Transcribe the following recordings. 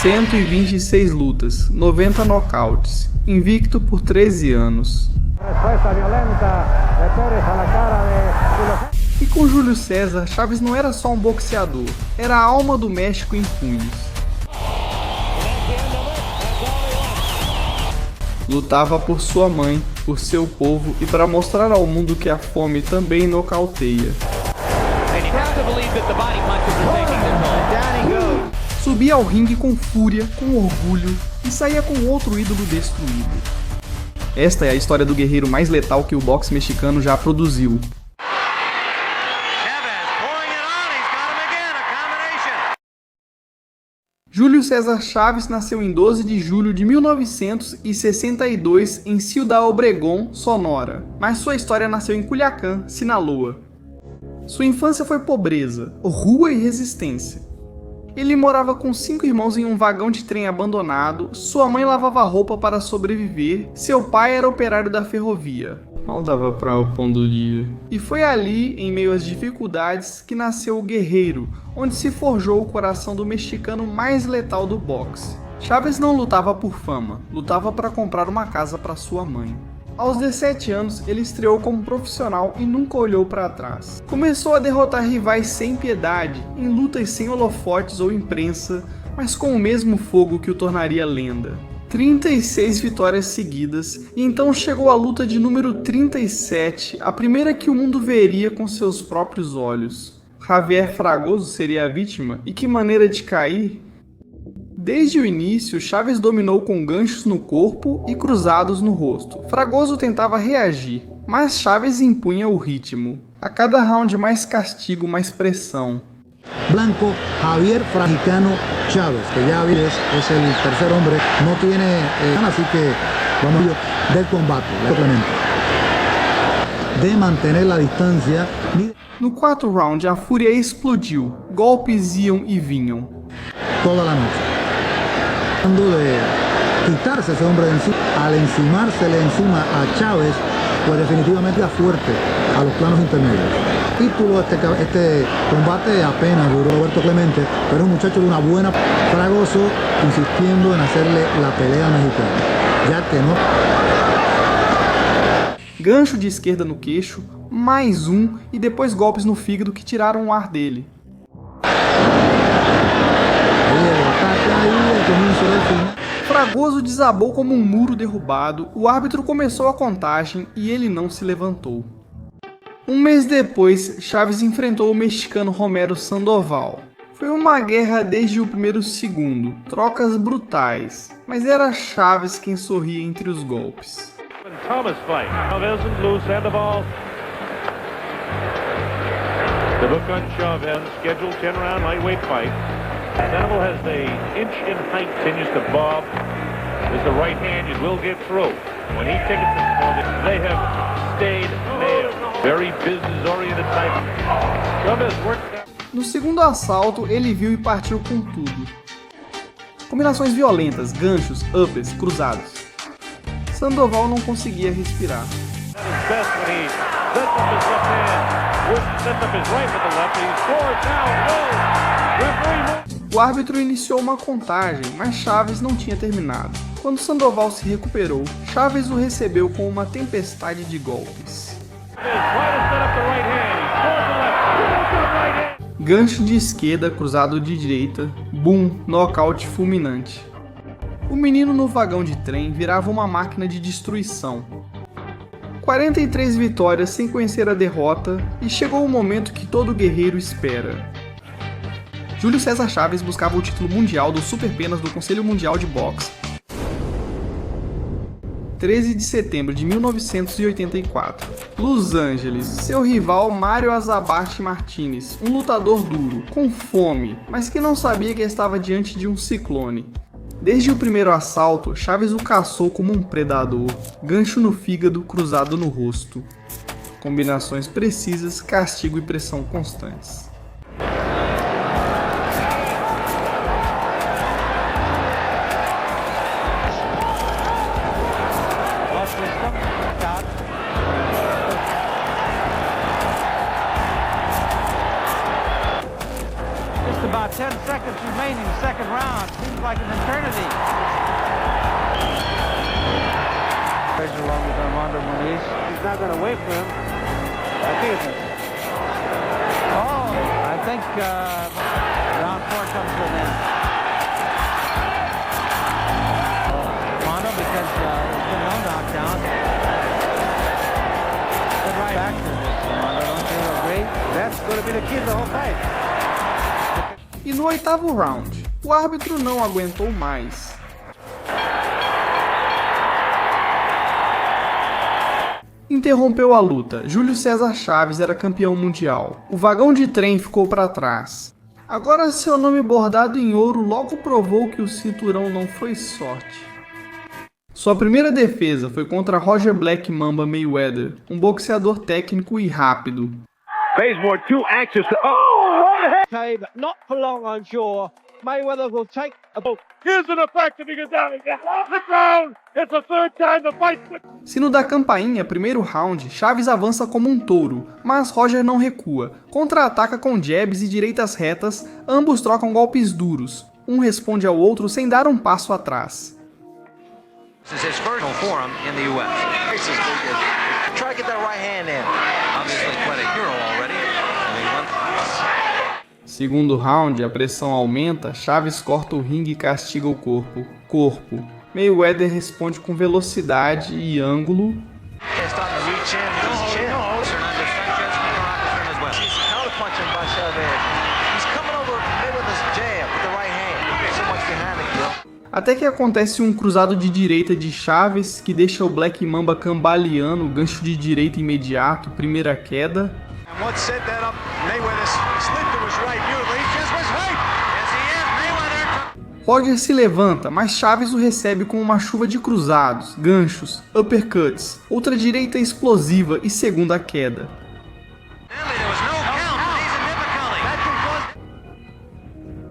126 lutas, 90 nocautes, invicto por 13 anos. E com Júlio César, Chávez não era só um boxeador, era a alma do México em punhos. Lutava por sua mãe, por seu povo e para mostrar ao mundo que a fome também nocauteia. Subia ao ringue com fúria, com orgulho e saía com outro ídolo destruído. Esta é a história do guerreiro mais letal que o boxe mexicano já produziu. Júlio César Chávez nasceu em 12 de julho de 1962 em Ciudad Obregón, Sonora, mas sua história nasceu em Culiacán, Sinaloa. Sua infância foi pobreza, rua e resistência. Ele morava com 5 irmãos em um vagão de trem abandonado, sua mãe lavava roupa para sobreviver, seu pai era operário da ferrovia. Mal dava para o pão do dia. E foi ali, em meio às dificuldades, que nasceu o Guerreiro, onde se forjou o coração do mexicano mais letal do boxe. Chávez não lutava por fama, lutava para comprar uma casa para sua mãe. Aos 17 anos, ele estreou como profissional e nunca olhou para trás. Começou a derrotar rivais sem piedade, em lutas sem holofotes ou imprensa, mas com o mesmo fogo que o tornaria lenda. 36 vitórias seguidas, e então chegou a luta de número 37, a primeira que o mundo veria com seus próprios olhos. Javier Fragoso seria a vítima, e que maneira de cair! Desde o início, Chávez dominou com ganchos no corpo e cruzados no rosto. Fragoso tentava reagir, mas Chávez impunha o ritmo. A cada round mais castigo, mais pressão. Blanco, Javier Fragicano Chávez, que ya es el tercer hombre, no tiene, así que vamos del combate, de mantener la distancia. No quarto round, a fúria explodiu, golpes iam e vinham. Toda la noche. Tratando de quitarse ese hombre de encima, al encimársele encima a Chávez, pues definitivamente da fuerte a los planos intermedios. Título este combate apenas duró Roberto Clemente, pero es un muchacho de una buena. Fragoso insistiendo en hacerle la pelea mexicana, ya que no. Gancho de esquerda no queixo, mais um e depois golpes no fígado que tiraram o ar dele. Fragoso desabou como um muro derrubado, o árbitro começou a contagem e ele não se levantou. Um mês depois, Chávez enfrentou o mexicano Romero Sandoval. Foi uma guerra desde o primeiro segundo, trocas brutais, mas era Chávez quem sorria entre os golpes. Thomas fight. Chavez and Blue Sandoval. The book on Chavez, scheduled 10-round lightweight fight. Sandoval has the inch in height, continues to bob. With the right hand, you will get through. When he takes it, they have stayed nailed. Very business-oriented type. Chavez worked out. No segundo assalto, ele viu e partiu com tudo. Combinações violentas, ganchos, uppers, cruzados. Sandoval não conseguia respirar. O árbitro iniciou uma contagem, mas Chávez não tinha terminado. Quando Sandoval se recuperou, Chávez o recebeu com uma tempestade de golpes. Gancho de esquerda, cruzado de direita, boom, nocaute fulminante. O menino no vagão de trem virava uma máquina de destruição. 43 vitórias sem conhecer a derrota, e chegou o momento que todo guerreiro espera. Júlio César Chávez buscava o título mundial do Superpenas do Conselho Mundial de Boxe. 13 de setembro de 1984. Los Angeles. Seu rival Mário Azabache Martínez, um lutador duro, com fome, mas que não sabia que estava diante de um ciclone. Desde o primeiro assalto, Chávez o caçou como um predador, gancho no fígado, cruzado no rosto. Combinações precisas, castigo e pressão constantes. about 10 seconds remaining, second round. Seems like an eternity. Along with Armando Muniz. He's not going to wait for him. I think it's... Oh, I think round 4 comes to an end. Armando, because there's been no knockdown. Get right back to this, Armando. Don't you agree? That's going to be the key to the whole fight. E no 8º round, o árbitro não aguentou mais. Interrompeu a luta. Júlio César Chaves era campeão mundial. O vagão de trem ficou para trás. Agora seu nome bordado em ouro logo provou que o cinturão não foi sorte. Sua primeira defesa foi contra Roger Black Mamba Mayweather, um boxeador técnico e rápido. Bazemore, 2 axes. Oh, right ahead. Not for long, I'm sure. Mayweather will take a... Here's an effective. He goes down and gets off the ground. It's the third time the fight. Sino da campainha, primeiro round, Chaves avança como um touro, mas Roger não recua. Contra-ataca com jabs e direitas retas, ambos trocam golpes duros. Um responde ao outro sem dar um passo atrás. This is his first for him in the U.S. Try to get that right hand in. Obviously quite a hero already. Segundo round, a pressão aumenta, Chaves corta o ringue e castiga o corpo. Mayweather responde com velocidade e ângulo. Até que acontece um cruzado de direita de Chaves, que deixa o Black Mamba cambaleando, gancho de direita imediato, primeira queda. Roger se levanta, mas Chaves o recebe com uma chuva de cruzados, ganchos, uppercuts, outra direita explosiva e segunda queda.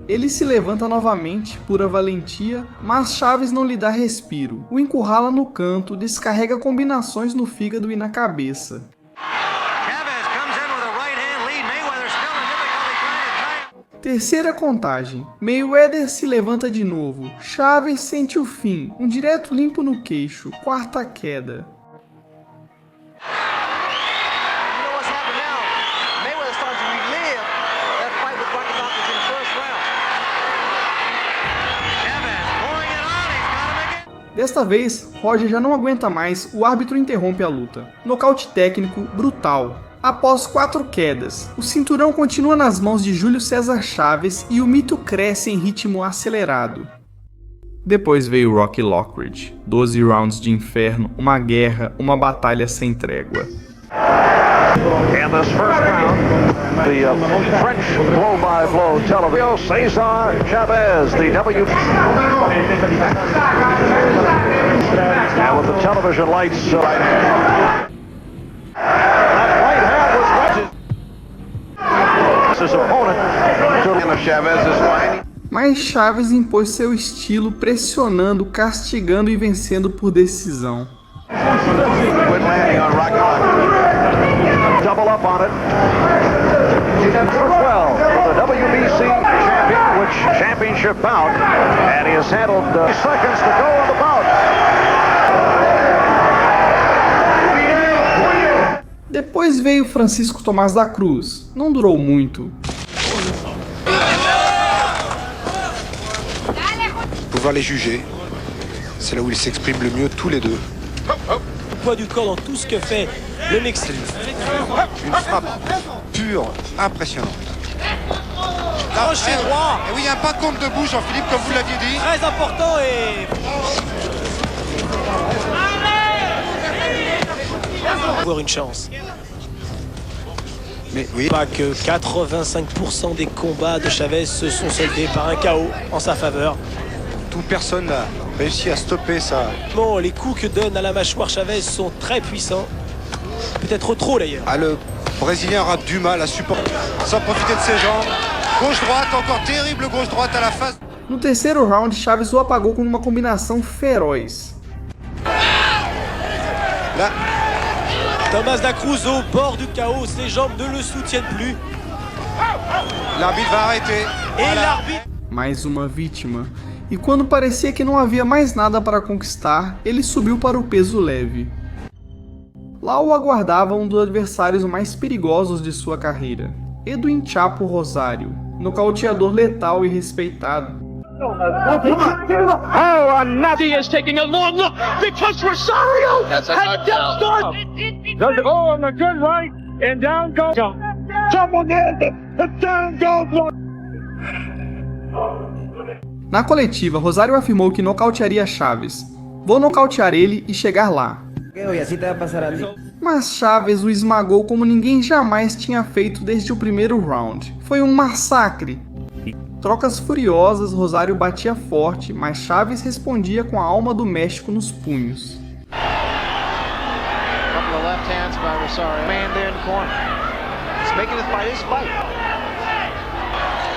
Ele se levanta novamente, pura valentia, mas Chaves não lhe dá respiro. O encurrala no canto, descarrega combinações no fígado e na cabeça. Terceira contagem. Mayweather se levanta de novo. Chaves sente o fim, um direto limpo no queixo, quarta queda. Desta vez, Roger já não aguenta mais, o árbitro interrompe a luta. Nocaute técnico brutal. Após 4 quedas, o cinturão continua nas mãos de Júlio César Chaves e o mito cresce em ritmo acelerado. Depois veio Rocky Lockridge. 12 rounds de inferno, uma guerra, uma batalha sem trégua. In this first round, the French blow-by-blow television, Cesar Chavez, the W. And with the television lights, that right hand was wedged. His opponent, Chavez is fine. Mas Chaves impôs seu estilo, pressionando, castigando e vencendo por decisão. Good landing on Rocky Lockridge. Double up on it. Well, the WBC champion, which championship bout, and he has handled 30 seconds to go on the bout. Depois veio Francisco Tomás da Cruz. Não durou muito. Pouvoir les juger, c'est là où ils s'expriment le mieux tous les deux. Le poids du corps dans tout ce que fait le Mexique. Une frappe pure, impressionnante. Crochet droit. Et oui, un pas de compte debout, Jean-Philippe, comme vous l'aviez dit. Très important et... avoir une chance. Mais oui. Pas que 85% des combats de Chavez se sont soldés par un KO en sa faveur. Personne n'a réussi à stopper ça. Bon, les coups que donne à la mâchoire Chavez sont très puissants. Peut-être trop d'ailleurs. Ah, le Brésilien aura du mal à supporter, sans profiter de ses jambes. Gauche-droite, encore terrible gauche-droite à la face. No terceiro round, Chaves o apagou com uma combinação feroz. Là. Tomás da Cruz au bord du chaos, ses jambes ne le soutiennent plus. L'arbitre va arrêter. Et Voilà. l'arbitre... Mais uma vítima. E quando parecia que não havia mais nada para conquistar, ele subiu para o peso leve. Lá o aguardava um dos adversários mais perigosos de sua carreira, Edwin Chapo Rosario, nocauteador letal e respeitado. Oh, Anati is taking a long look because Rosario has just done. Oh, on the good right, and down goes. Someone in, and down goes. Na coletiva, Rosario afirmou que nocautearia Chaves. Vou nocautear ele e chegar lá. Mas Chaves o esmagou como ninguém jamais tinha feito desde o primeiro round. Foi um massacre. Trocas furiosas, Rosario batia forte, mas Chaves respondia com a alma do México nos punhos. Couple of left hands by Rosario. Man there in the corner. He's making his fight.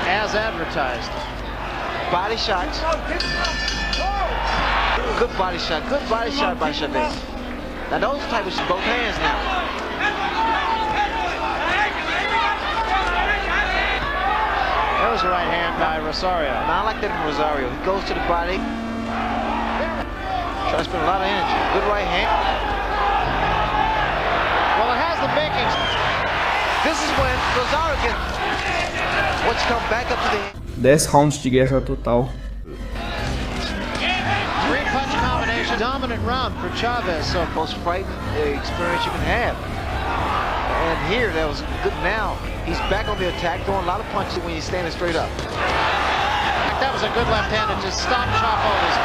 As advertised. Body shots. Good body shot by Chavez. Now those type of both hands now. That was a right hand by Rosario. Now I like that from Rosario. He goes to the body. Try to spend a lot of energy. Good right hand. Well, it has the makings. This is when Rosario can once you come back up to the 10 rounds de guerra total. three-punch combination, dominant round for Chavez. So most frightening experience you can have. And here, that was good now. He's back on the attack, throwing a lot of punches when he's standing straight up. That was a good left hand that just stopped Chapo's.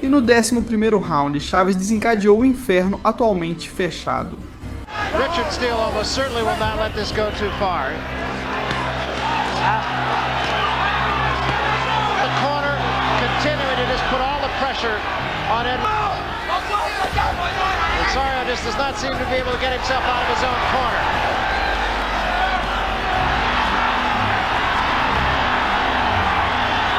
E no 11º round, Chaves desencadeou o inferno atualmente fechado. Richard Steele almost certainly will not let this go too far. The corner continuing to just put all the pressure on Edwin. Rosario just does not seem to be able to get himself out of his own corner.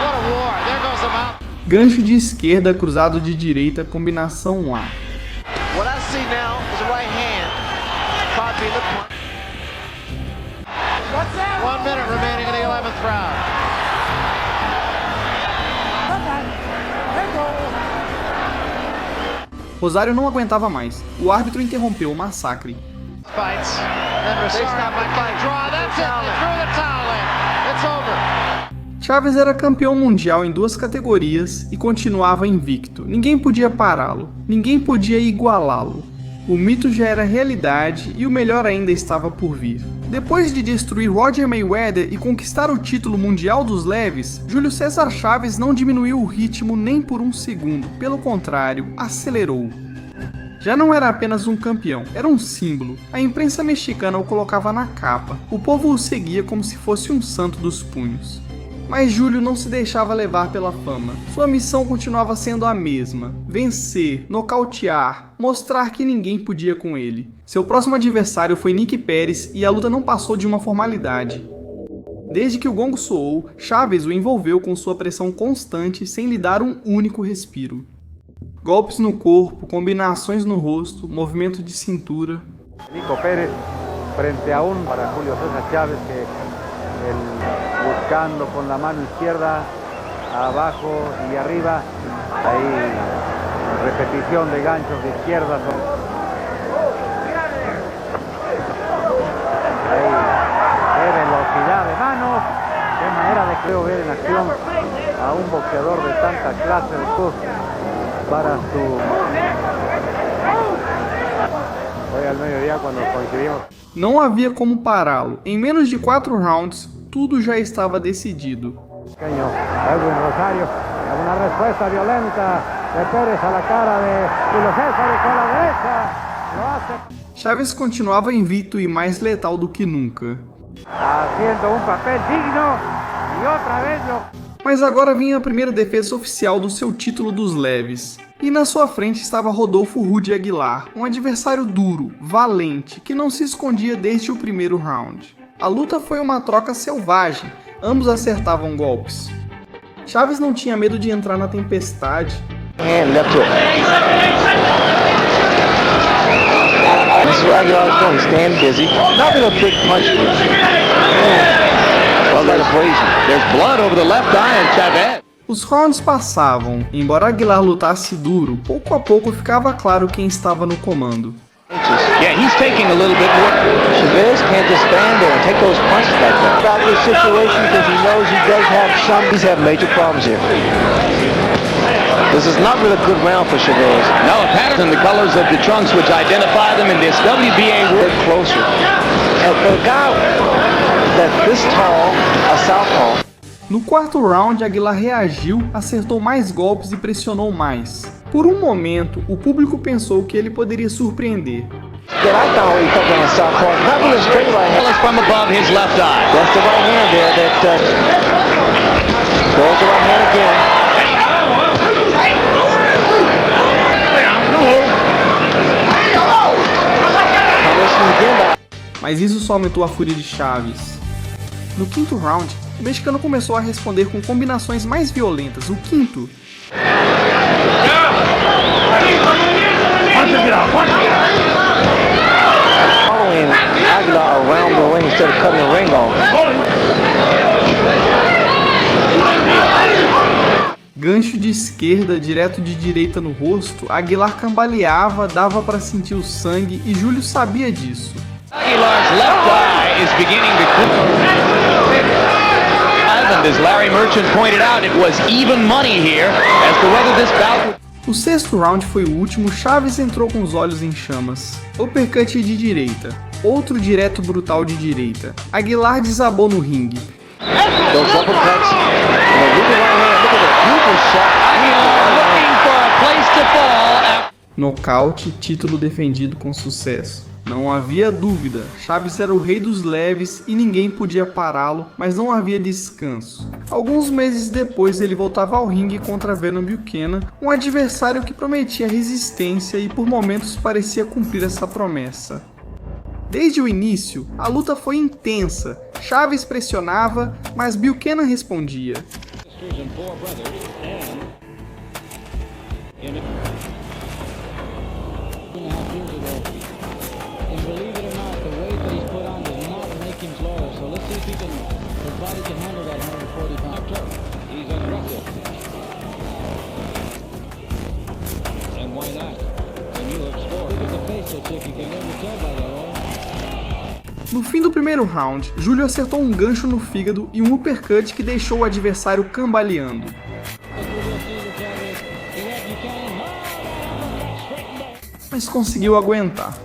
What a war. There goes the mount. Gancho de esquerda, cruzado de direita, combinação A. What I see now is a right hand. Probably the point. 1 minute remaining in the 11th round. Rosario não aguentava mais. O árbitro interrompeu o massacre. Fights. Then Rosario might draw. That's it. They threw the towel in. It's over. Chaves era campeão mundial em 2 categorias e continuava invicto. Ninguém podia pará-lo. Ninguém podia igualá-lo. O mito já era realidade e o melhor ainda estava por vir. Depois de destruir Roger Mayweather e conquistar o título mundial dos leves, Júlio César Chaves não diminuiu o ritmo nem por um segundo, pelo contrário, acelerou. Já não era apenas um campeão, era um símbolo. A imprensa mexicana o colocava na capa, o povo o seguia como se fosse um santo dos punhos. Mas Júlio não se deixava levar pela fama. Sua missão continuava sendo a mesma: vencer, nocautear, mostrar que ninguém podia com ele. Seu próximo adversário foi Nick Pérez e a luta não passou de uma formalidade. Desde que o gongo soou, Chaves o envolveu com sua pressão constante sem lhe dar um único respiro. Golpes no corpo, combinações no rosto, movimento de cintura. Nico Pérez frente a un para Julio César Chávez que buscando con la mano izquierda abajo y arriba, ahí repetición de ganchos de izquierda, ahí qué velocidad de manos, qué manera de creo ver en acción a un boxeador de tanta clase de cosas para su hoy al mediodía cuando coincidimos. Não havia como pará-lo. Em menos de 4 rounds, tudo já estava decidido. Edwin Rosario, una respuesta violenta de Pérez a la cara de Julio César y con la derecha lo hace. Chaves continuava invicto e mais letal do que nunca. Haciendo un papel digno y otra vez lo... Mas agora vinha a primeira defesa oficial do seu título dos leves. E na sua frente estava Rodolfo Rudy Aguilar, um adversário duro, valente, que não se escondia desde o primeiro round. A luta foi uma troca selvagem, ambos acertavam golpes. Chaves não tinha medo de entrar na tempestade. This is what Aguilar's doing. He's staying busy. Not with a big punch. Well, that abrasion. There's blood over the left eye in Chavez. Os rounds passavam. Embora Aguilar lutasse duro, pouco a pouco ficava claro quem estava no comando. Yeah, he's taking a little bit more. Chavez can't just stand there and take those punches like that. About this situation because he knows he does have some. He's having major problems here. This is not really a good round for Chavez. No, a pattern in the colors of the trunks which identify them in this WBA world. Closer. And for a guy that's this tall, a southpaw. No quarto round, Aguilar reagiu, acertou mais golpes e pressionou mais. Por um momento, o público pensou que ele poderia surpreender. From above his left eye. That's the right hand there. That goes the right hand again. Mas isso só aumentou a fúria de Chaves. No quinto round, o mexicano começou a responder com combinações mais violentas. O quinto following Aguilar around the ring instead of cutting the ring off. Gancho de esquerda, direto de direita no rosto, Aguilar cambaleava, dava para sentir o sangue e Júlio sabia disso. Aguilar's left eye is beginning to and as Larry Merchant pointed out, it was even money here as to whether this bout. O sexto round foi o último. Chaves entrou com os olhos em chamas. Uppercut de direita. Outro direto brutal de direita. Aguilar desabou no ringue. Nocaute, título defendido com sucesso. Não havia dúvida, Chaves era o rei dos leves e ninguém podia pará-lo, mas não havia descanso. Alguns meses depois ele voltava ao ringue contra Venom Buchanan, um adversário que prometia resistência e por momentos parecia cumprir essa promessa. Desde o início, a luta foi intensa, Chaves pressionava, mas Buchanan respondia. No fim do primeiro round, Júlio acertou um gancho no fígado e um uppercut que deixou o adversário cambaleando. Mas conseguiu aguentar.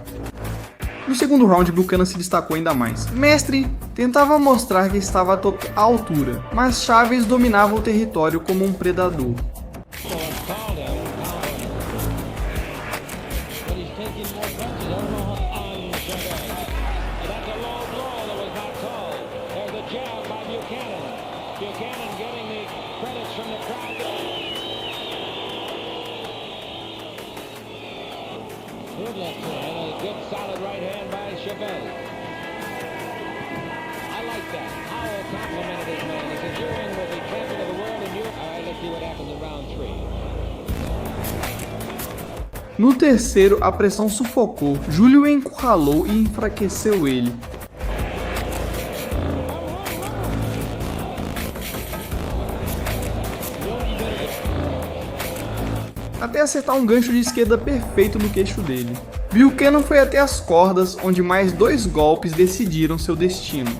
No segundo round, Buchanan se destacou ainda mais. Mestre tentava mostrar que estava à altura, mas Chaves dominava o território como um predador. Good left hand, a good solid right hand by Chavez. I like that. Howell complimented his man. He said, you're in with the champion of the world and you... All right, let's see what happens in round 3. No terceiro, a pressão sufocou, Júlio encurralou e enfraqueceu ele. Até acertar um gancho de esquerda perfeito no queixo dele. Buchanan foi até as cordas, onde mais 2 golpes decidiram seu destino.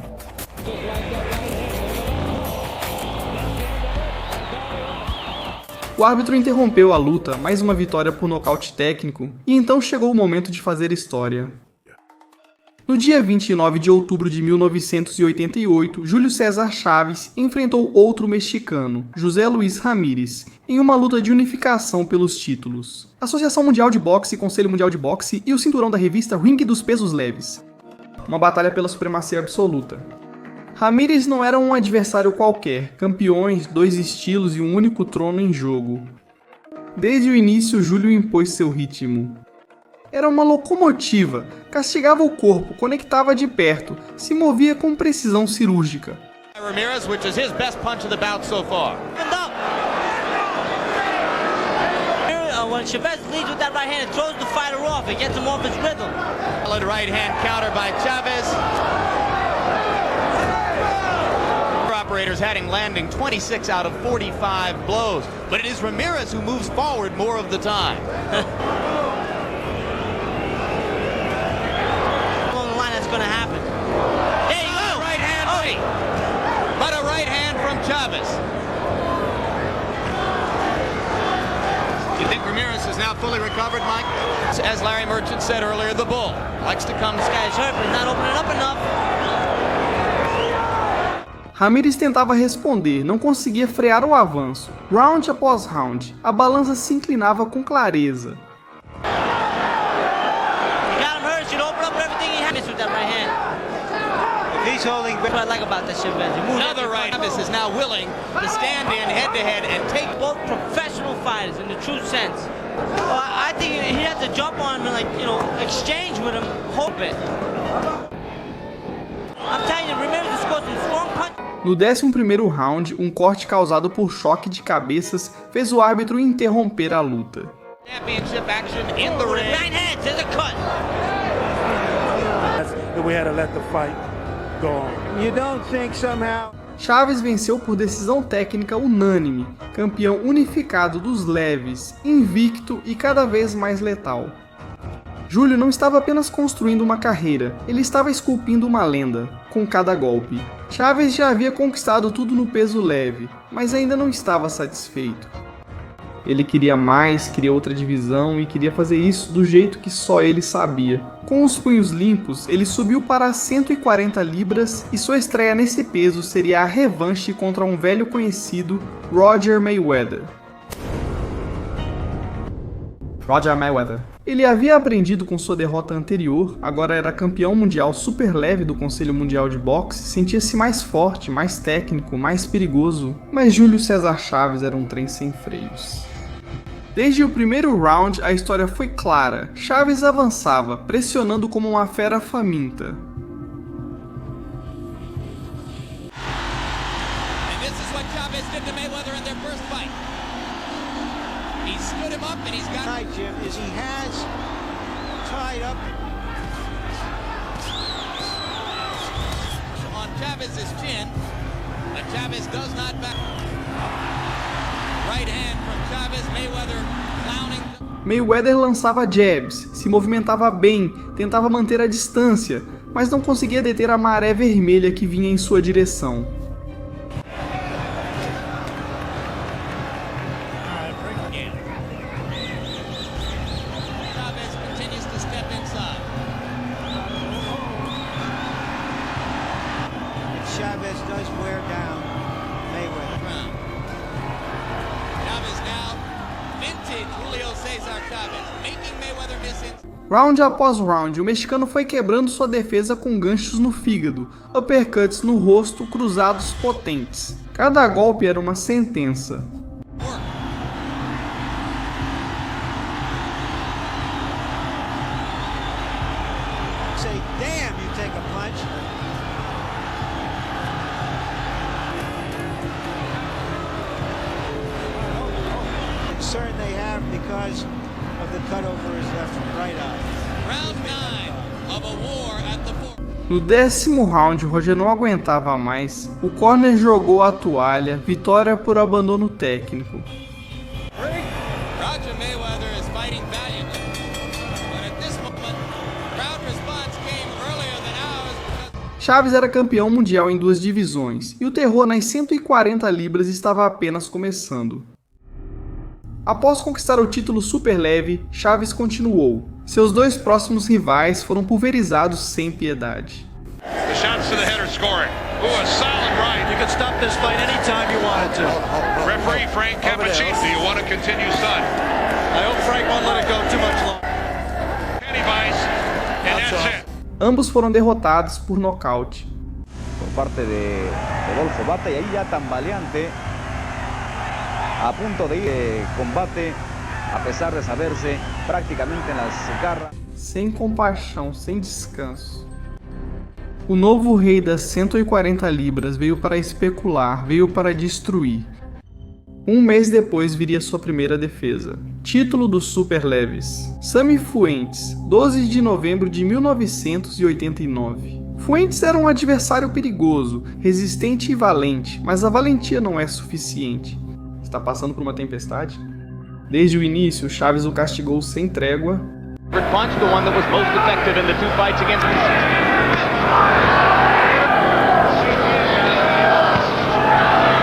O árbitro interrompeu a luta, mais uma vitória por nocaute técnico, e então chegou o momento de fazer história. No dia 29 de outubro de 1988, Júlio César Chaves enfrentou outro mexicano, José Luiz Ramírez, em uma luta de unificação pelos títulos. Associação Mundial de Boxe, Conselho Mundial de Boxe e o cinturão da revista Ringue dos Pesos Leves. Uma batalha pela supremacia absoluta. Ramírez não era um adversário qualquer, campeões, 2 estilos e um único trono em jogo. Desde o início, Júlio impôs seu ritmo. Era uma locomotiva, castigava o corpo, conectava de perto, se movia com precisão cirúrgica. Ramirez, which is his best punch of the bout so far. when Chavez leads with that right hand, it throws the fighter off. It gets him off his rhythm. Solid right hand counter by Chavez. Operators having landing 26 out of 45 blows, but it is Ramirez who moves forward more of the time. Along the line, that's going to happen. There you go. Right hand, but a right hand from Chavez. Do you think Ramirez is now fully recovered, Mike? As Larry Merchant said earlier, the bull likes to come. This guy's hurt, but he's not opening up enough. Ramirez tentava responder, não conseguia frear o avanço. Round após round, a balança se inclinava com clareza. Another right is now willing to stand in head-to-head and take both professional fighters in the true sense. Well, I think he has to jump on him and, like, you know, exchange with him, hope it. I'm telling you, Ramirez scored some strong punch. No 11º round, um corte causado por choque de cabeças fez o árbitro interromper a luta. Championship action in the ring. Right hand, there's a cut. We had to let the fight go on. You don't think somehow? Chavez venceu por decisão técnica unânime, campeão unificado dos leves, invicto e cada vez mais letal. Júlio não estava apenas construindo uma carreira, ele estava esculpindo uma lenda, com cada golpe. Chavez já havia conquistado tudo no peso leve, mas ainda não estava satisfeito. Ele queria mais, queria outra divisão e queria fazer isso do jeito que só ele sabia. Com os punhos limpos, ele subiu para 140 libras e sua estreia nesse peso seria a revanche contra um velho conhecido, Roger Mayweather. Ele havia aprendido com sua derrota anterior, agora era campeão mundial super leve do Conselho Mundial de Boxe, sentia-se mais forte, mais técnico, mais perigoso, mas Júlio César Chavez era um trem sem freios. Desde o primeiro round, a história foi clara. Chavez avançava, pressionando como uma fera faminta. Jim, is he has tied up on Chavez's chin, but Chavez does not back. Right hand from Chavez, Mayweather clowning. Mayweather lançava jabs, se movimentava bem, tentava manter a distância, mas não conseguia deter a maré vermelha que vinha em sua direção. Chavez does wear down Mayweather. Chavez now vintage Julio César Chavez, making Mayweather miss it. Round após round, o mexicano foi quebrando sua defesa com ganchos no fígado, uppercuts no rosto, cruzados potentes. Cada golpe era uma sentença. Say, damn, you take a punch. Concern they have because of the cutover his left and right eye. Round 9 of a war at the fourth. No 10º round, Roger não aguentava mais. O corner jogou a toalha, vitória por abandono técnico. Roger Mayweather is fighting valiantly, but at this moment, crowd response came earlier than ours. Chavez era campeão mundial em 2 divisões, e o terror nas 140 libras estava apenas começando. Após conquistar o título super leve, Chavez continuou. Seus 2 próximos rivais foram pulverizados sem piedade. The shots to the head are scoring. Ooh, a solid right. You can stop this fight anytime you wanted to. Referee Frank Cappuccino, do you want to continue, son? I hope Frank won't let it go too much longer. Penny Vice, and that's it. Ambos foram derrotados por nocaute. Por parte de Rodolfo Bata, y ahí ya tambaleante, a punto de ir de combate, a pesar de saberse prácticamente en las garras. Sem compaixão, sem descanso. O novo rei das 140 libras veio para especular, veio para destruir. Um mês depois viria sua primeira defesa. Título dos Super Leves. Sammy Fuentes, 12 de novembro de 1989. Fuentes era um adversário perigoso, resistente e valente, mas a valentia não é suficiente. Está passando por uma tempestade? Desde o início, Chaves o castigou sem trégua. Punch, the one that was most effective in the two fights against the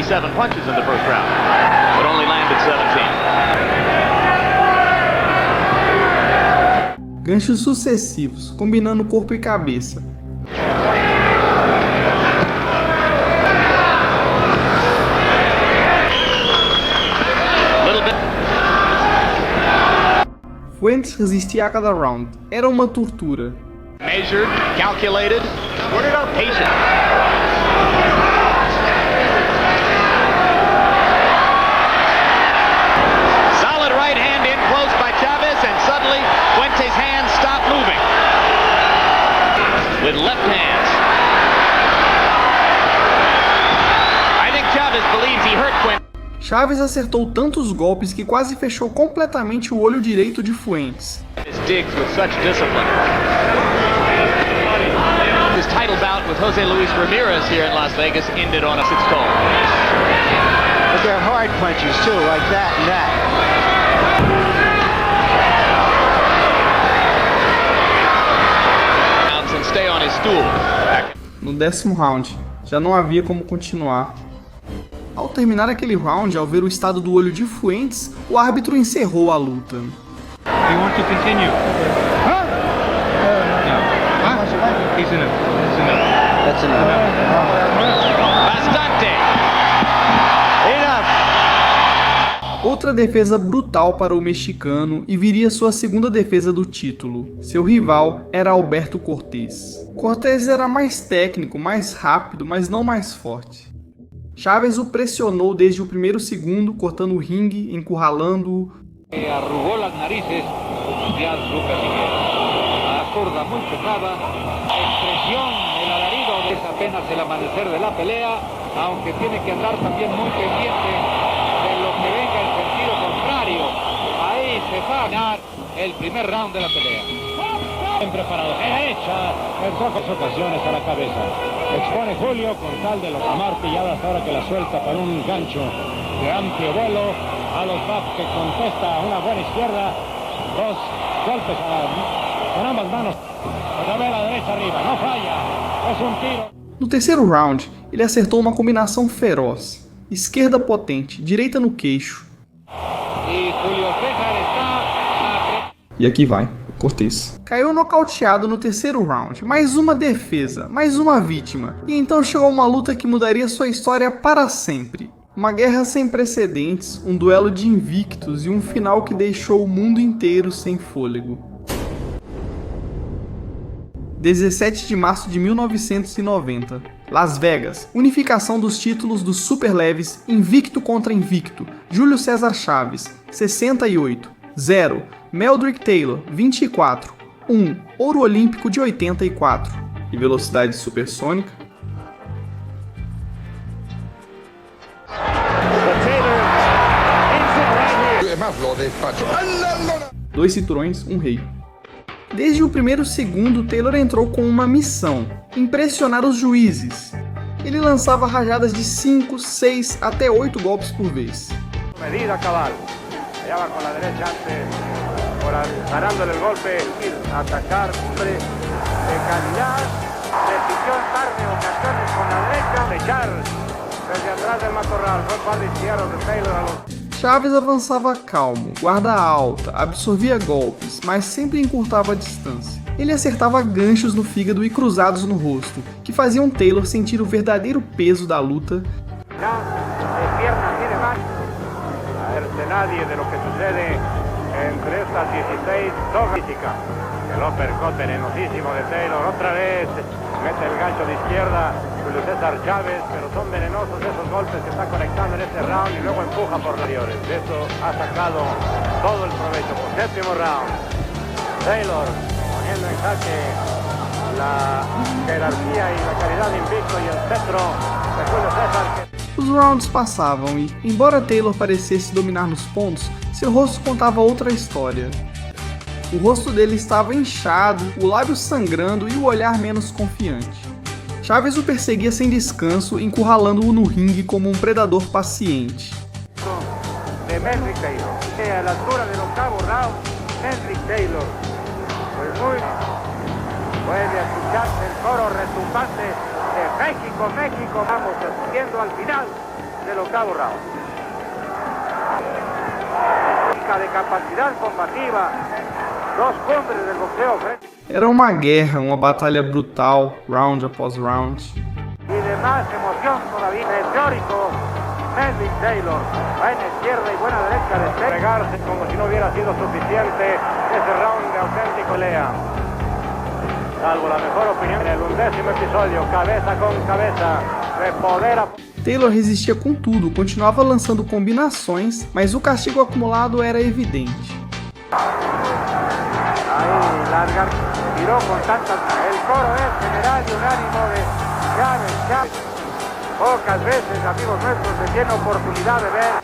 7 punches in the first round, but only landed 17. Ganchos sucessivos, combinando corpo e cabeça. Fuentes resistia a cada round. Era uma tortura. Measured, calculated, patient. Solid right hand in close by Chavez, and suddenly Fuentes' hands stop moving. With left hands. I think Chavez believes he hurt Fuentes. Chaves acertou tantos golpes que quase fechou completamente o olho direito de Fuentes. Digs with such discipline. His title bout with Jose Luis Ramirez here in Las Vegas ended on a 6-call. But they're hard punches too, like that and that. And stay on his stool. No 10º round, já não havia como continuar. Ao terminar aquele round, ao ver o estado do olho de Fuentes, o árbitro encerrou a luta. You want to continue? Huh? No. He's enough. That's enough. Bastante. Enough. Outra defesa brutal para o mexicano e viria sua segunda defesa do título. Seu rival era Alberto Cortés. Cortés era mais técnico, mais rápido, mas não mais forte. Chaves o pressionou desde o primeiro segundo, cortando o ringue, encurralando-o. Arrugó las narices, ya Lucas Miguel. La zurda muy pesada, expresión, el alarido es apenas el amanecer de la pelea, aunque tiene que andar también muy pendiente de lo que venga en sentido contrario. Ahí se va a ganar el primer round de la pelea. Bien preparado, derecha, en pocas ocasiones a la cabeza. Expone Julio con tal de lograr pilladas ahora que la suelta para un gancho de amplio vuelo. A los bats que contesta una buena izquierda, 2 golpes con ambas manos. Otra vez a la derecha arriba, no falla, es un tiro. No terceiro round, ele acertou uma combinação feroz. Esquerda potente, direita no queixo. E Julio César está... E aqui vai, Cortés. Caiu nocauteado no terceiro round. Mais uma defesa, mais uma vítima. E então chegou uma luta que mudaria sua história para sempre. Uma guerra sem precedentes, um duelo de invictos e um final que deixou o mundo inteiro sem fôlego. 17 de março de 1990. Las Vegas. Unificação dos títulos dos super leves, invicto contra invicto. Júlio César Chaves, 68. 0. Meldrick Taylor, 24. 1. Ouro Olímpico de 84. E velocidade supersônica. Dois cinturões, um rei. Desde o primeiro segundo, Taylor entrou com uma missão: impressionar os juízes. Ele lançava rajadas de 5, 6 até 8 golpes por vez. Medida cabal. Allá va con la derecha antes, ganándole el golpe, atacar, hombre, de calidad, decisión tarde, ocasiones con la derecha, echar desde atrás del matorral, fue par de izquierdo de Taylor a los... Chaves avançava calmo, guarda alta, absorvia golpes, mas sempre encurtava a distância. Ele acertava ganchos no fígado e cruzados no rosto, que faziam Taylor sentir o verdadeiro peso da luta. Nadie de lo que sucede entre estas 16 dos físicas. El uppercut venenosísimo de Taylor, otra vez mete el gancho de izquierda Julio César Chávez, pero son venenosos esos golpes que está conectando en este round y luego empuja por mayores. De eso ha sacado todo el provecho. Por séptimo round, Taylor poniendo en jaque la jerarquía y la calidad de invicto y el cetro de Julio César. Os rounds passavam e, embora Taylor parecesse dominar nos pontos, seu rosto contava outra história. O rosto dele estava inchado, o lábio sangrando e o olhar menos confiante. Chaves o perseguia sem descanso, encurralando-o no ringue como um predador paciente. De Melvin Taylor. A la altura del octavo round, Melvin Taylor. Pues muy puede escucharse el coro retumbante de México, México. Vamos asistiendo al final del octavo round. De capacidad combativa, dos cumbres del boxeo. Era uma guerra, uma batalha brutal, round após round. Y de más emoción todavía, el teórico Melvin Taylor, buena izquierda y buena derecha de Taylor. Pegarse como si no hubiera sido suficiente ese round de auténtico pelea. Salvo la mejor opinión en el 11º episodio, cabeza con cabeza, de poder a... Taylor resistia com tudo, continuava lançando combinações, mas o castigo acumulado era evidente. Ahí larga, tiró con tanta... El coro es general y unánimo de Chaves. Pocas veces, amigos nuestros, se tiene oportunidad de ver.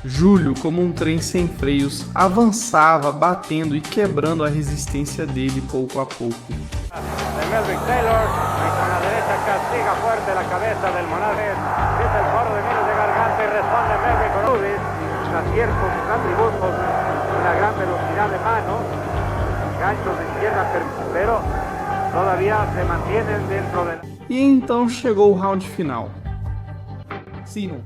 Júlio, como um trem sem freios, avançava, batendo e quebrando a resistência dele pouco a pouco. De Melvin Taylor, y con la derecha castiga fuerte la cabeza del monarca. Dice el coro de miles de garganta y responde Melvin con Udis, sus aciertos, sus atributos, una gran velocidad de mano, ganchos de izquierda, pero todavía se mantienen dentro de... E então chegou o round final. Sim.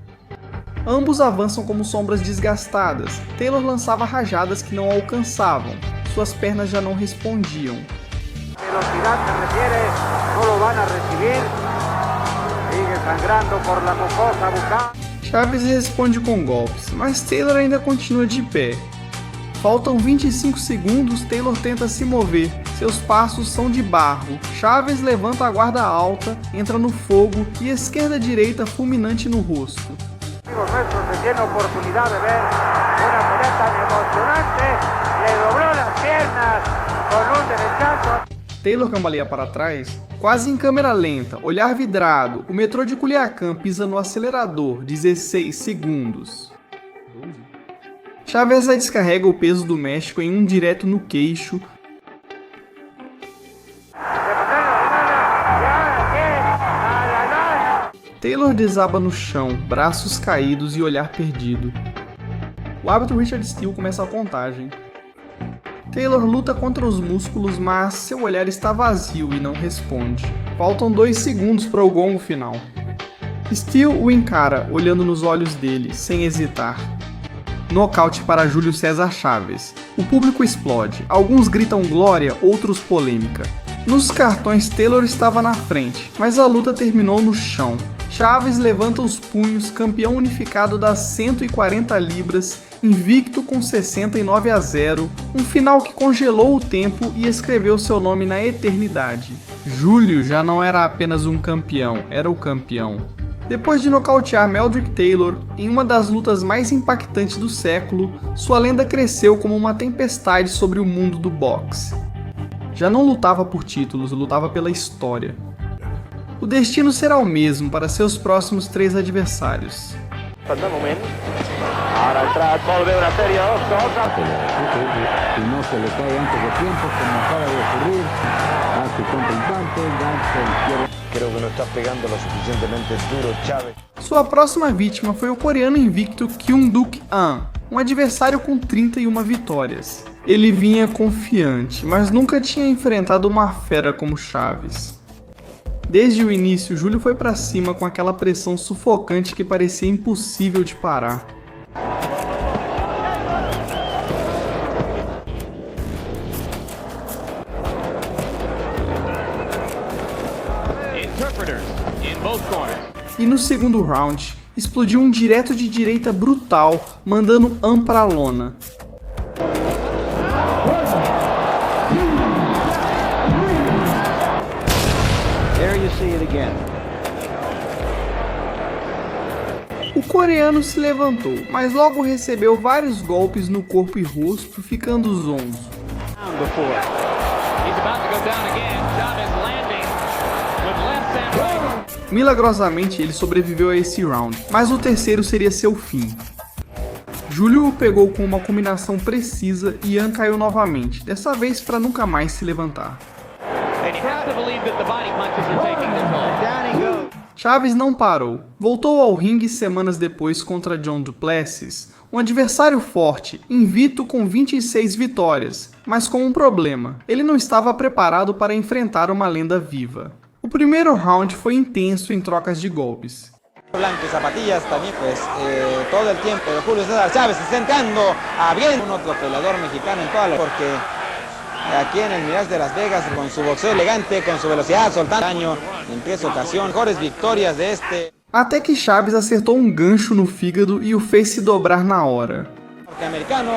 Ambos avançam como sombras desgastadas. Taylor lançava rajadas que não alcançavam. Suas pernas já não respondiam. Velocidad se refiere, no lo van a recibir. Sigue sangrando por la mucosa bucal. Chaves responde com golpes, mas Taylor ainda continua de pé. Faltam 25 segundos, Taylor tenta se mover. Seus passos são de barro. Chaves levanta a guarda alta, entra no fogo e esquerda-direita fulminante no rosto. Amigos nuestros, se tiene oportunidad de ver una pelea tan emocionante. Le dobló las piernas con un derechazo. Taylor cambaleia para trás, quase em câmera lenta, olhar vidrado. O metrô de Culiacán pisa no acelerador, 16 segundos. Chaves descarrega o peso do México em um direto no queixo. Taylor desaba no chão, braços caídos e olhar perdido. O árbitro Richard Steele começa a contagem. Taylor luta contra os músculos, mas seu olhar está vazio e não responde. Faltam 2 segundos para o gongo final. Steele o encara, olhando nos olhos dele, sem hesitar. Nocaute para Júlio César Chaves. O público explode. Alguns gritam glória, outros polêmica. Nos cartões, Taylor estava na frente, mas a luta terminou no chão. Chaves levanta os punhos, campeão unificado das 140 libras, invicto com 69-0, um final que congelou o tempo e escreveu seu nome na eternidade. Júlio já não era apenas um campeão, era o campeão. Depois de nocautear Meldrick Taylor, em uma das lutas mais impactantes do século, sua lenda cresceu como uma tempestade sobre o mundo do boxe. Já não lutava por títulos, lutava pela história. O destino será o mesmo para seus próximos 3 adversários. Sua próxima vítima foi o coreano invicto Kyung-Duk An, um adversário com 31 vitórias. Ele vinha confiante, mas nunca tinha enfrentado uma fera como Chaves. Desde o início, Júlio foi pra cima com aquela pressão sufocante que parecia impossível de parar. E no segundo round, explodiu um direto de direita brutal, mandando An pra lona. O coreano se levantou, mas logo recebeu vários golpes no corpo e rosto, ficando zonzo. Milagrosamente ele sobreviveu a esse round, mas o terceiro seria seu fim. Júlio o pegou com uma combinação precisa e Ian caiu novamente, dessa vez para nunca mais se levantar. Chaves não parou. Voltou ao ringue semanas depois contra John Du Plessis, um adversário forte, invicto com 26 vitórias, mas com um problema: ele não estava preparado para enfrentar uma lenda viva. O primeiro round foi intenso em trocas de golpes. Blanco y zapatillas también, pues todo el tiempo Julio César Chávez acercando a bien un otro peleador mexicano en toda la... porque aquí en el Mirage de Las Vegas, con su boxeo elegante, con su velocidad, soltando daño en 3 ocasiones, mejores victorias de este. Até que Chaves acertou um gancho no fígado e o fez se dobrar na hora. Americano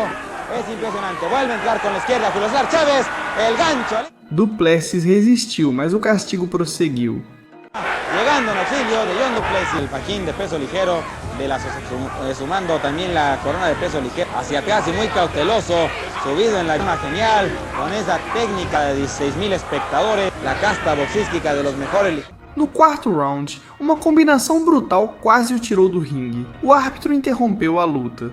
es impresionante, vuelve a entrar con la izquierda Julio César Chávez, el gancho. Du Plessis resistiu, mas o castigo prosseguiu. Llegando en auxilio de John Du Plessis, el fajín de peso ligero, sumando también la corona de peso ligero, hacia atrás y muy cauteloso, subido en la lima genial, con esa técnica de 16.000 espectadores, la casta boxística de los mejores. No quarto round, uma combinação brutal quase o tirou do ringue. O árbitro interrompeu a luta.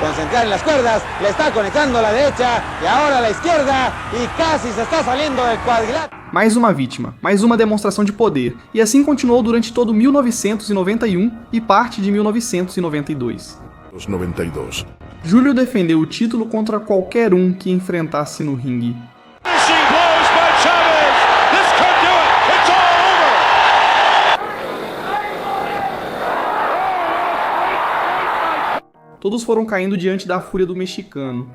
Concentrar en las cuerdas, le está conectando a la derecha y ahora a la izquierda y casi se está saliendo del cuadrilátero. Mais uma vítima, mais uma demonstração de poder, e assim continuou durante todo 1991 e parte de 1992. Júlio defendeu o título contra qualquer um que enfrentasse no ringue. Todos foram caindo diante da fúria do mexicano.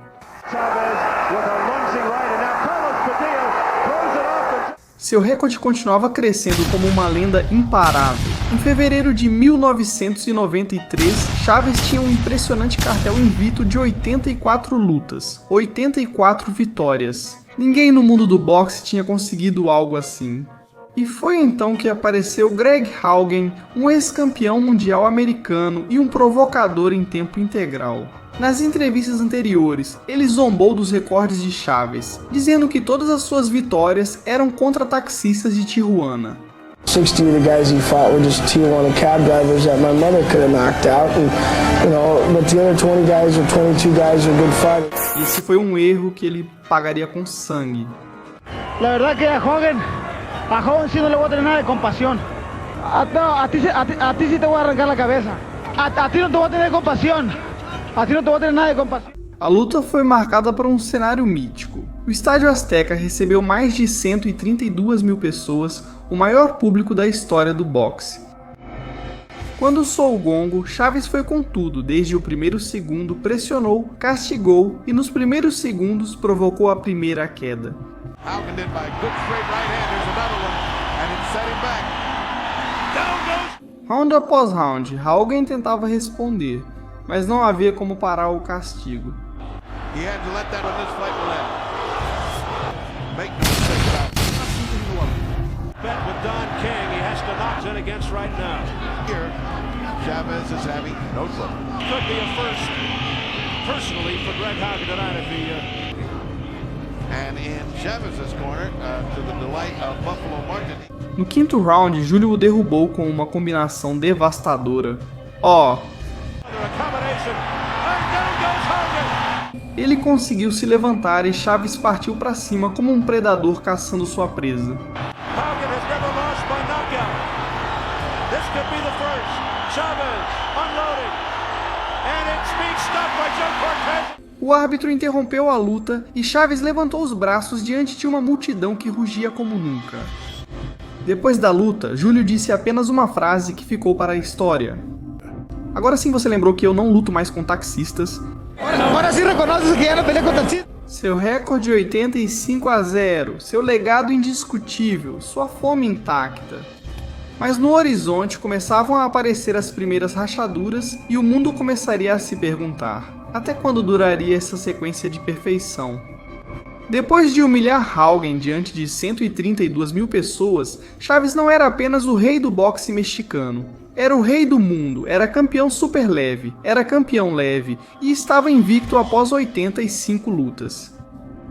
Seu recorde continuava crescendo como uma lenda imparável. Em fevereiro de 1993, Chaves tinha um impressionante cartel invicto de 84 lutas, 84 vitórias. Ninguém no mundo do boxe tinha conseguido algo assim. E foi então que apareceu Greg Haugen, um ex-campeão mundial americano e um provocador em tempo integral. Nas entrevistas anteriores, ele zombou dos recordes de Chaves, dizendo que todas as suas vitórias eram contra taxistas de Tijuana. 60 of the guys he fought were just Tijuana cab drivers that my mother could have knocked out, and but the other 20 guys or 22 guys are good fighters. Esse foi um erro que ele pagaria com sangue. La verdad que a Hogan sí no le voy a tener nada de compasión. A ti sí te voy a arrancar la cabeza. A ti no te voy a tener compasión. A ti no te voy a tener nada de compasión. A luta foi marcada por um cenário mítico. O Estádio Azteca recebeu mais de 132 mil pessoas, o maior público da história do boxe. Quando soou o gongo, Chaves foi com tudo, desde o primeiro segundo, pressionou, castigou e nos primeiros segundos provocou a primeira queda. Round após round, Haugen tentava responder, mas não havia como parar o castigo. Chavez is having no trouble. Could be a first, personally, for Greg Haugen tonight if he. And in Chavez's corner, to the delight of Buffalo Martin. No quinto round, Júlio o derrubou com uma combinação devastadora. Ele conseguiu se levantar e Chaves partiu para cima como um predador caçando sua presa. O árbitro interrompeu a luta e Chaves levantou os braços diante de uma multidão que rugia como nunca. Depois da luta, Júlio disse apenas uma frase que ficou para a história. Agora sim você lembrou que eu não luto mais com taxistas. Agora sim reconheces que já não pelea com taxistas. Seu recorde 85-0, seu legado indiscutível, sua fome intacta. Mas no horizonte começavam a aparecer as primeiras rachaduras e o mundo começaria a se perguntar: até quando duraria essa sequência de perfeição? Depois de humilhar Haugen diante de 132 mil pessoas, Chaves não era apenas o rei do boxe mexicano. Era o rei do mundo, era campeão super leve, era campeão leve e estava invicto após 85 lutas.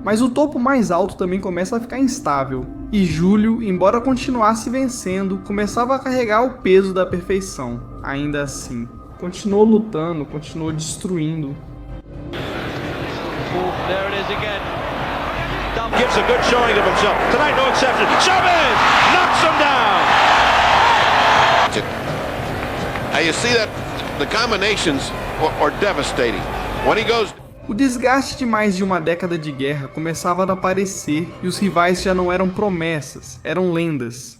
Mas o topo mais alto também começa a ficar instável, e Júlio, embora continuasse vencendo, começava a carregar o peso da perfeição. Ainda assim, continuou lutando, continuou destruindo. There it is again. Gives a good showing of himself. Tonight, no exception. Chavez knocks him down. You see that the combinations are devastating. When he goes. O desgaste de mais de uma década de guerra começava a aparecer e os rivais já não eram promessas, eram lendas.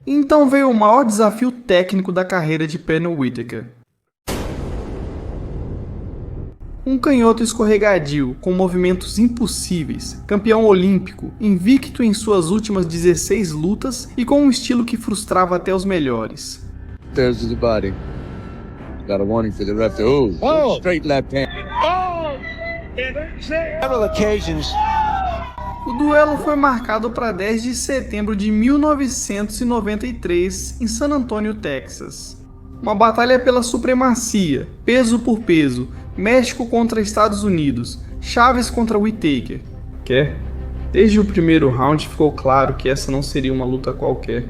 Então veio o maior desafio técnico da carreira de Pernell Whitaker. Um canhoto escorregadio, com movimentos impossíveis, campeão olímpico, invicto em suas últimas 16 lutas e com um estilo que frustrava até os melhores. There's the body. Got a warning for the ref. Oh, straight left hand. Several occasions. O duelo foi marcado para 10 de setembro de 1993 em San Antonio, Texas. Uma batalha pela supremacia, peso por peso, México contra Estados Unidos, Chavez contra Whitaker. Desde o primeiro round ficou claro que essa não seria uma luta qualquer.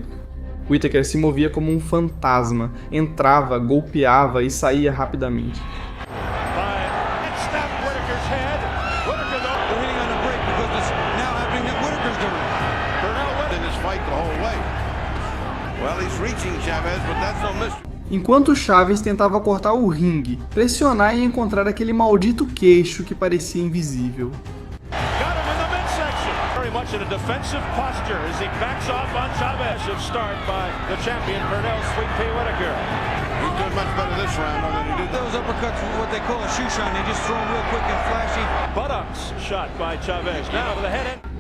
Whitaker se movia como um fantasma, entrava, golpeava e saía rapidamente. Enquanto Chavez tentava cortar o ringue, pressionar e encontrar aquele maldito queixo que parecia invisível.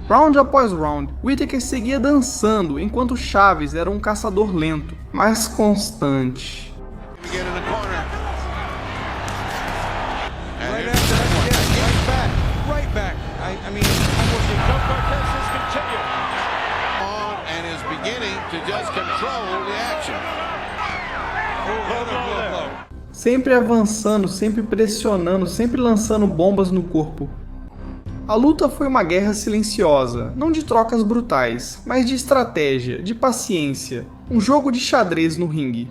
Round após round, Whitaker seguia dançando, enquanto Chavez era um caçador lento, mas constante. Sempre avançando, sempre pressionando, sempre lançando bombas no corpo. A luta foi uma guerra silenciosa, não de trocas brutais, mas de estratégia, de paciência, um jogo de xadrez no ringue.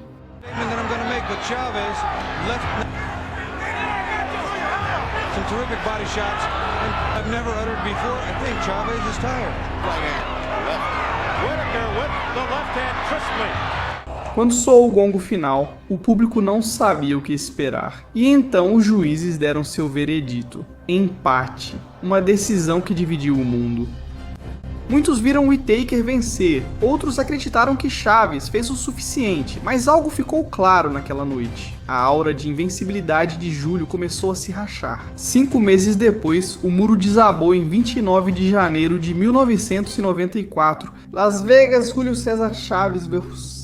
Quando soou o gongo final, o público não sabia o que esperar. E então os juízes deram seu veredito. Empate. Uma decisão que dividiu o mundo. Muitos viram Whitaker vencer, outros acreditaram que Chavez fez o suficiente, mas algo ficou claro naquela noite. A aura de invencibilidade de Júlio começou a se rachar. 5 meses depois, o muro desabou em 29 de janeiro de 1994. Las Vegas, Julio César Chavez vs.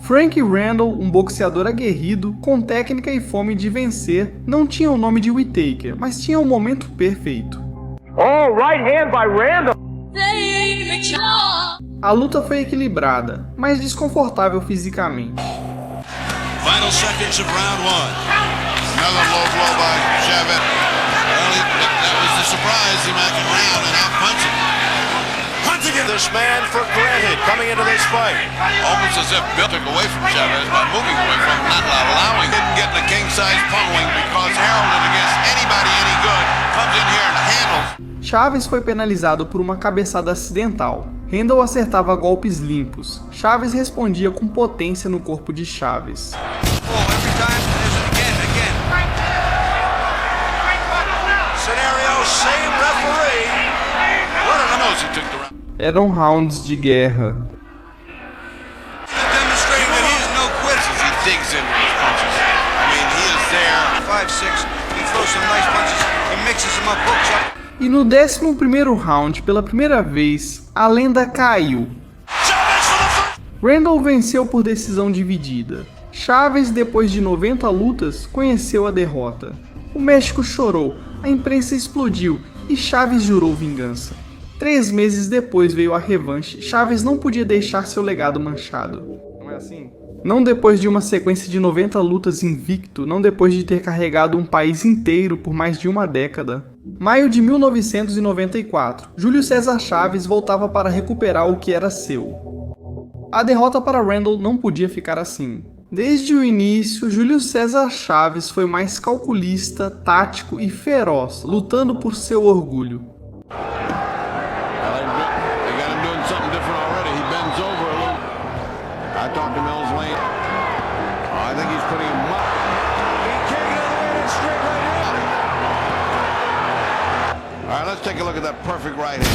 Frank Randall, um boxeador aguerrido, com técnica e fome de vencer, não tinha o nome de Whitaker, mas tinha o momento perfeito. Oh, right hand by Randall. A luta foi equilibrada, mas desconfortável fisicamente. Final seconds of round 1. Another low blow by Chavez. Well, that was the surprise. He might get around and out punching. This man for granted coming into this fight. Almost as if Bill took away from Chavez by moving away from him, not allowing him to get the king-size pummeling because heralded against anybody any good comes in here and handles. Chavez foi penalizado por uma cabeçada acidental. Randall acertava golpes limpos. Chavez respondia com potência no corpo de Chavez. Eram rounds de guerra. E no 11º round, pela primeira vez, a lenda caiu. Randall venceu por decisão dividida. Chavez, depois de 90 lutas, conheceu a derrota. O México chorou, a imprensa explodiu e Chavez jurou vingança. 3 meses depois veio a revanche. Chavez não podia deixar seu legado manchado. Não é assim? Não depois de uma sequência de 90 lutas invicto, não depois de ter carregado um país inteiro por mais de uma década. Maio de 1994, Júlio César Chaves voltava para recuperar o que era seu. A derrota para Randall não podia ficar assim. Desde o início, Júlio César Chaves foi mais calculista, tático e feroz, lutando por seu orgulho. All right, let's take a look at that perfect right hand.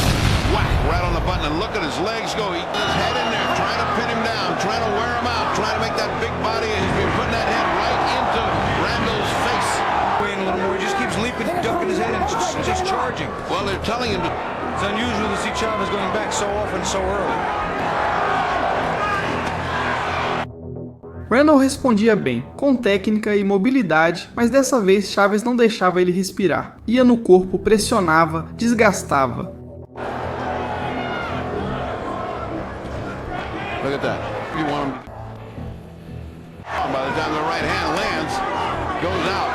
Whack, right on the button, and look at his legs go. He put his head in there, trying to pin him down, trying to wear him out, trying to make that big body, and he's been putting that head right into Randall's face. A little more, he just keeps leaping, ducking his head, and just charging. Well, they're telling him to... It's unusual to see Chavez going back so often, so early. Randall respondia bem, com técnica e mobilidade, mas dessa vez Chaves não deixava ele respirar. Ia no corpo, pressionava, desgastava. Look at that. You want him... Oh, by the time the right hand lands, goes out.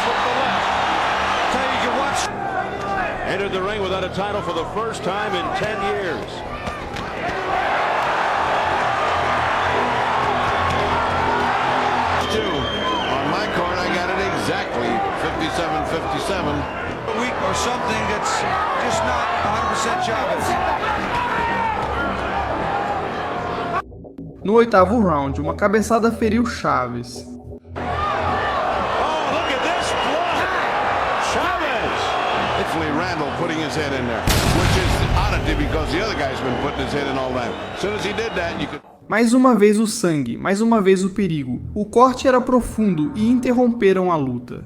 Flip the left. Tell you can watch. Entered the ring without a title for the first time in 10 years. On my card, I got it exactly 57-57. A week or something that's just not 100% Chavez. No oitavo round, uma cabeçada feriu Chaves. Randall putting his head in there, which is oddity because the other guy's been putting his head in all that. As soon as he did that, you could... Mais uma vez o sangue, mais uma vez o perigo. O corte era profundo e interromperam a luta.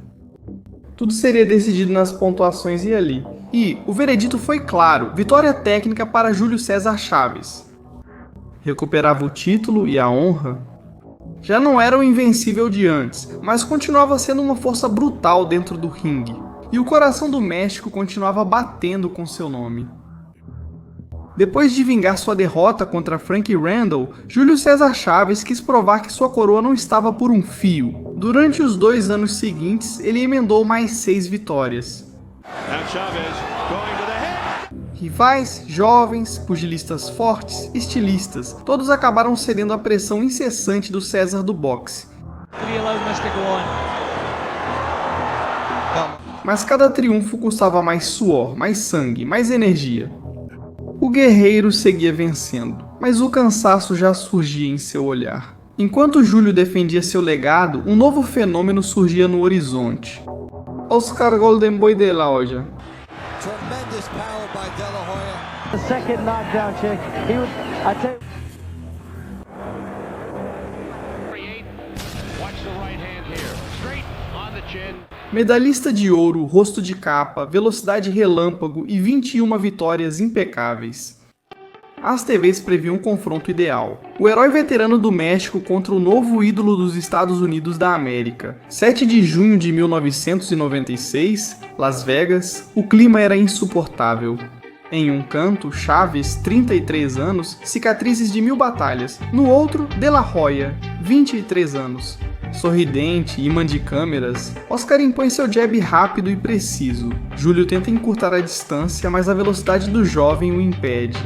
Tudo seria decidido nas pontuações e ali. E o veredito foi claro, vitória técnica para Júlio César Chaves. Recuperava o título e a honra. Já não era o invencível de antes, mas continuava sendo uma força brutal dentro do ringue. E o coração do México continuava batendo com seu nome. Depois de vingar sua derrota contra Frankie Randall, Júlio César Chaves quis provar que sua coroa não estava por um fio. Durante os 2 anos seguintes, ele emendou mais 6 vitórias. Rivais, jovens, pugilistas fortes, estilistas, todos acabaram cedendo à pressão incessante do César do boxe. Mas cada triunfo custava mais suor, mais sangue, mais energia. O guerreiro seguia vencendo, mas o cansaço já surgia em seu olhar. Enquanto Júlio defendia seu legado, um novo fenômeno surgia no horizonte. Oscar Golden Boy de la Hoya. Tremendous power by De La Hoya. The second knockdown kick. Watch the right hand here. Straight on the chin. Medalhista de ouro, rosto de capa, velocidade relâmpago e 21 vitórias impecáveis. As TVs previam um confronto ideal. O herói veterano do México contra o novo ídolo dos Estados Unidos da América. 7 de junho de 1996, Las Vegas, o clima era insuportável. Em um canto, Chaves, 33 anos, cicatrizes de 1000 batalhas. No outro, De La Hoya, 23 anos. Sorridente, imã de câmeras, Oscar impõe seu jab rápido e preciso. Júlio tenta encurtar a distância, mas a velocidade do jovem o impede.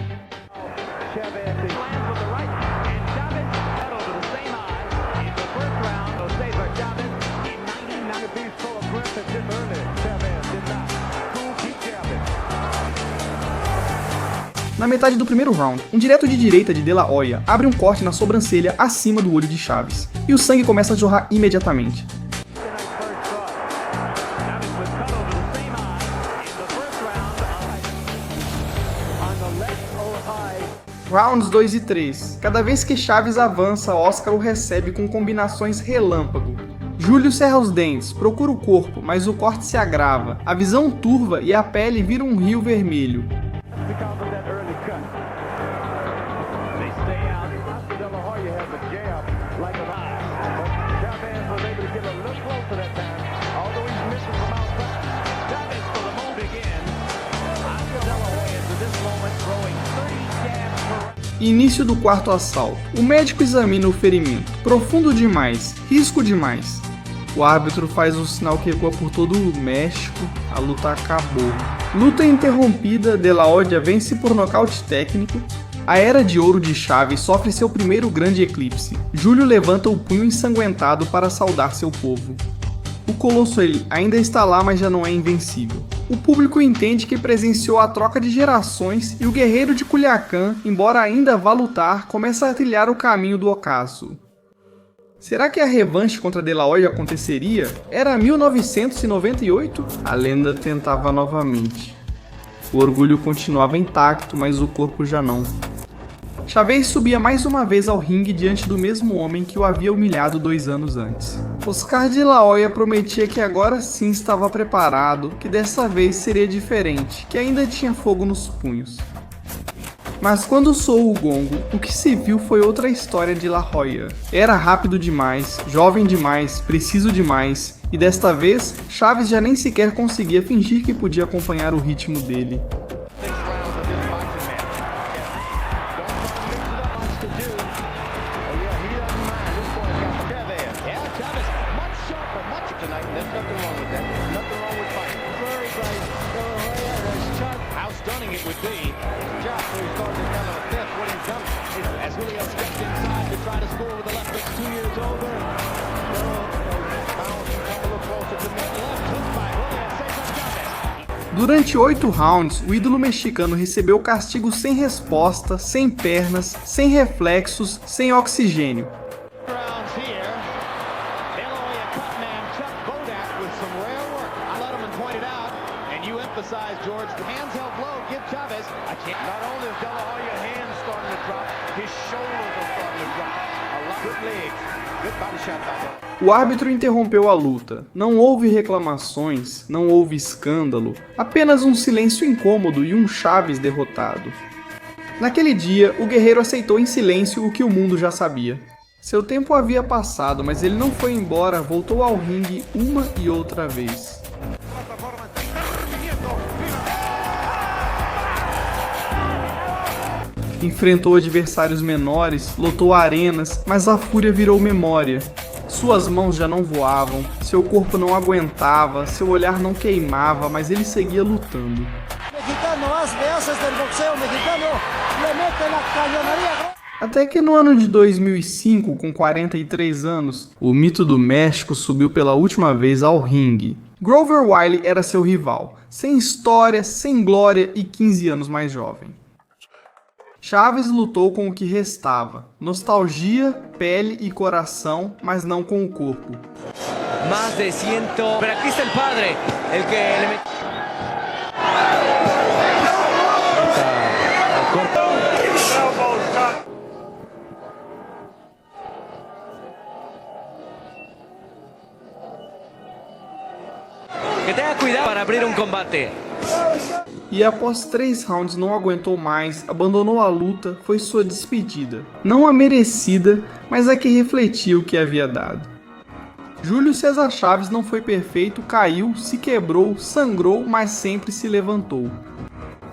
Na metade do primeiro round, um direto de direita de De La Hoya abre um corte na sobrancelha acima do olho de Chaves, e o sangue começa a jorrar imediatamente. Rounds 2 e 3. Cada vez que Chaves avança, Oscar o recebe com combinações relâmpago. Júlio cerra os dentes, procura o corpo, mas o corte se agrava, a visão turva e a pele vira um rio vermelho. Início do quarto assalto. O médico examina o ferimento. Profundo demais, risco demais. O árbitro faz o sinal que ecoa por todo o México, a luta acabou. Luta interrompida, De La Hoya vence por nocaute técnico. A era de ouro de Chávez sofre seu primeiro grande eclipse. Júlio levanta o punho ensanguentado para saudar seu povo. O Colosso ainda está lá, mas já não é invencível. O público entende que presenciou a troca de gerações e o guerreiro de Culiacán, embora ainda vá lutar, começa a trilhar o caminho do ocaso. Será que a revanche contra De La Hoya aconteceria? Era 1998? A lenda tentava novamente. O orgulho continuava intacto, mas o corpo já não. Chávez subia mais uma vez ao ringue diante do mesmo homem que o havia humilhado 2 anos antes. Oscar De La Hoya prometia que agora sim estava preparado, que dessa vez seria diferente, que ainda tinha fogo nos punhos. Mas quando soou o gongo, o que se viu foi outra história de La Hoya. Era rápido demais, jovem demais, preciso demais, e desta vez, Chávez já nem sequer conseguia fingir que podia acompanhar o ritmo dele. Durante 8 rounds, o ídolo mexicano recebeu castigo sem resposta, sem pernas, sem reflexos, sem oxigênio. O árbitro interrompeu a luta. Não houve reclamações, não houve escândalo, apenas um silêncio incômodo e um Chávez derrotado. Naquele dia, o guerreiro aceitou em silêncio o que o mundo já sabia. Seu tempo havia passado, mas ele não foi embora, voltou ao ringue uma e outra vez. Enfrentou adversários menores, lotou arenas, mas a fúria virou memória. Suas mãos já não voavam, seu corpo não aguentava, seu olhar não queimava, mas ele seguia lutando. Até que no ano de 2005, com 43 anos, o mito do México subiu pela última vez ao ringue. Grover Wily era seu rival, sem história, sem glória e 15 anos mais jovem. Chávez lutou com o que restava, nostalgia, pele e coração, mas não com o corpo. Mais de 100, pero aquí está el padre, el que le Que tenha cuidado para abrir um combate. E após 3 rounds não aguentou mais, abandonou a luta, foi sua despedida. Não a merecida, mas a que refletia o que havia dado. Júlio César Chávez não foi perfeito, caiu, se quebrou, sangrou, mas sempre se levantou.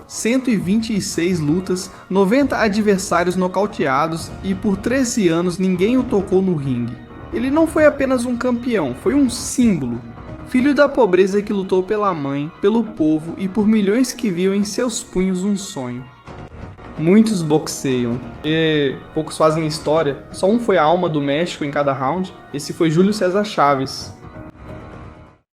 126 lutas, 90 adversários nocauteados e por 13 anos ninguém o tocou no ringue. Ele não foi apenas um campeão, foi um símbolo. Filho da pobreza que lutou pela mãe, pelo povo e por milhões que viam em seus punhos um sonho. Muitos boxeiam e poucos fazem história, só um foi a alma do México em cada round, esse foi Júlio César Chávez.